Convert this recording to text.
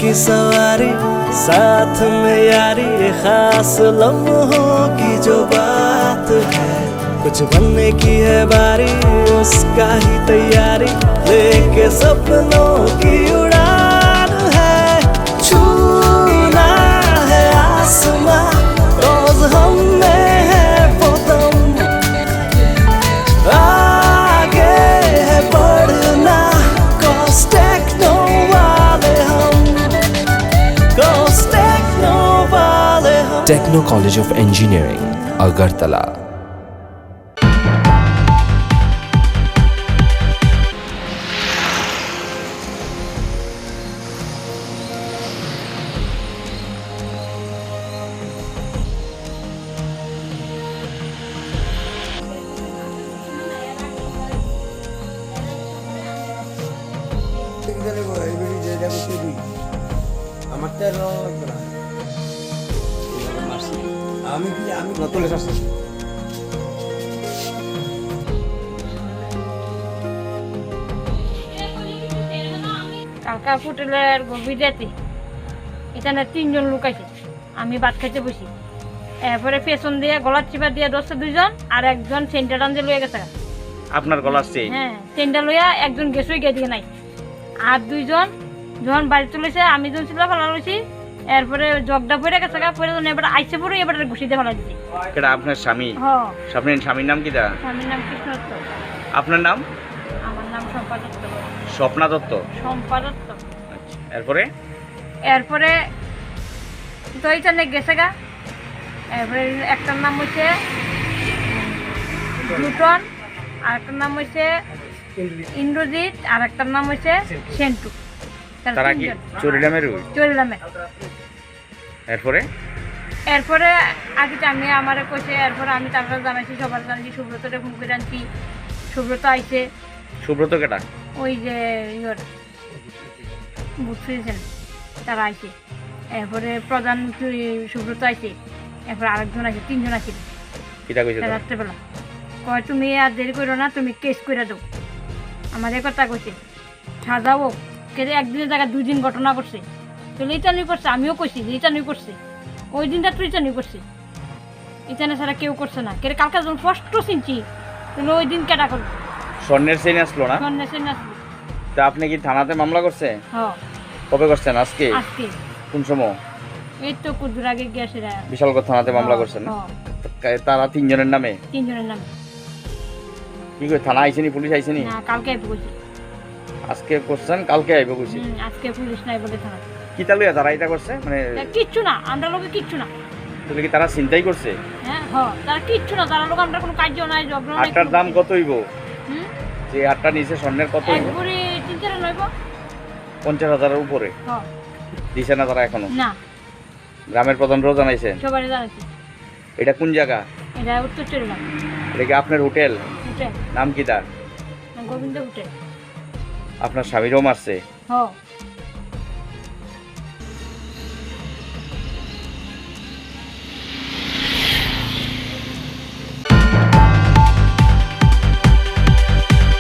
की सवारी, साथ में यारी, खास लम्हों की जो बात है, कुछ बनने की है बारी, उसका ही तैयारी, लेके सपनों की उड़ान है। छूना है आसमां, रोज हम में है वो दम, आगे है बढ़ना, cause techno वाले हम, cause techno वाले हम। Techno college of engineering, Agartala. কালকা হোটেলের গভীর রাতে এখানে 3 জন লোক আছে। আমি ভাত খাইতে বসি, এরপরে পেছন দিয়ে গলার চিপা দিয়ে দশটা 2 জন, আর একজন সেন্টার টান দিয়ে লয়ে গেছে। আপনার গলার চেয়ে? হ্যাঁ, সেন্টার লইয়া একজন গেছই গিয়ে দিকে নাই, আর 2 জন যখন বাড়ি চলেছে আমি যখন ছিল ফেলা লইছি, এরপরে জগটা পড়ে গেছে, পরে যখন এবার আইসে পড়ে এবার ঘুষি দিয়ে ফেলা দিচ্ছি। এটা আপনার স্বামী? হ্যাঁ। স্বামীর নাম কি? স্বামীর নাম কৃষ্ণ দত্ত। আপনার নাম? আমার নাম শম্পা দত্ত। স্বপ্না দত্ত? শম্পা দত্ত। আচ্ছা, এরপরে তো এইখানে গেছে গা। এরপরে একটার নাম হচ্ছে প্লুটন, আর একটার নাম হচ্ছে ইন্দ্রজিৎ, আর একটার নাম হচ্ছে সেন্টু। তারা কি চরিলামের? চরিলামে। এরপরে আগে আমি আমারে কইছে, এরপরে আমি তারপরে জানাইছি, সবার জানাইছি, সুব্রতরে ফোন করে আনছি। সুব্রত আইছে। সুব্রত কেটা? ওই যে ইয়োর বুঝছেন, তারা আইছে। এরপরে প্রধান সুব্রত আইছে, এরপরে আরেকজন আছে, 3 জন আছে। রাত্রেবেলা কয় তুমি আর দেরি করো না, তুমি কেস করে দাও। আমার এ কথা কইছে, সাজাও কে একদিনের জায়গায় 2 দিন ঘটনা করছে। তো এইটানি করছে, আমিও কইছি যে এইটানি করছে, ওই দিনটা তুই এইটানি করছে, এইটানে ছাড়া কেউ করছে না। কে কালকে যখন কষ্ট চিনছি, তাহলে ওই দিন কেটা করবো? স্বর্ণের চেইন আসলো না? স্বর্ণের চেইন আসলো। তা আপনি কি থানাতে মামলা করছে? হ্যাঁ। কবে করছেন? আজকে? কোন সময়? এই তো কুদুর আগে গেছে। বিশালগড় থানাতে মামলা করছেন? তারা 3 জনের নামে? 3 জনের নামে। কি করে থানা আইছেনি? পুলিশ আইছেনি? না, কালকে আইব কইছি। আজকে করছেন, কালকে আইব কইছি? আজকে পুলিশ নাই বলে থানা। কি তালুয়া তারা এটা করছে? মানে কিচ্ছু না, আমরা লোকে কিচ্ছু না। তাহলে কি তারা চিন্তাই করছে? হ্যাঁ, তারা কিচ্ছু না, তারা লোক আমরা কোনো কার্য নাই, ঝগড়া নাই। আটটার দাম কত হইব? যে আটটা নিচে স্বর্ণের কত হইব? একবারে 3-4 লইব। 50,000 এর উপরে? হ্যাঁ। দিছে না তারা এখনো? না। গ্রামের প্রধানরাও জানাইছে? সবাই জানাইছে। এটা কোন জায়গা? এটা উত্তর চরিলাম। এটা কি আপনার হোটেল? হোটেল। নাম কি তার? গোবিন্দ হোটেল। আপনার স্বামীরও মারছে? হ্যাঁ।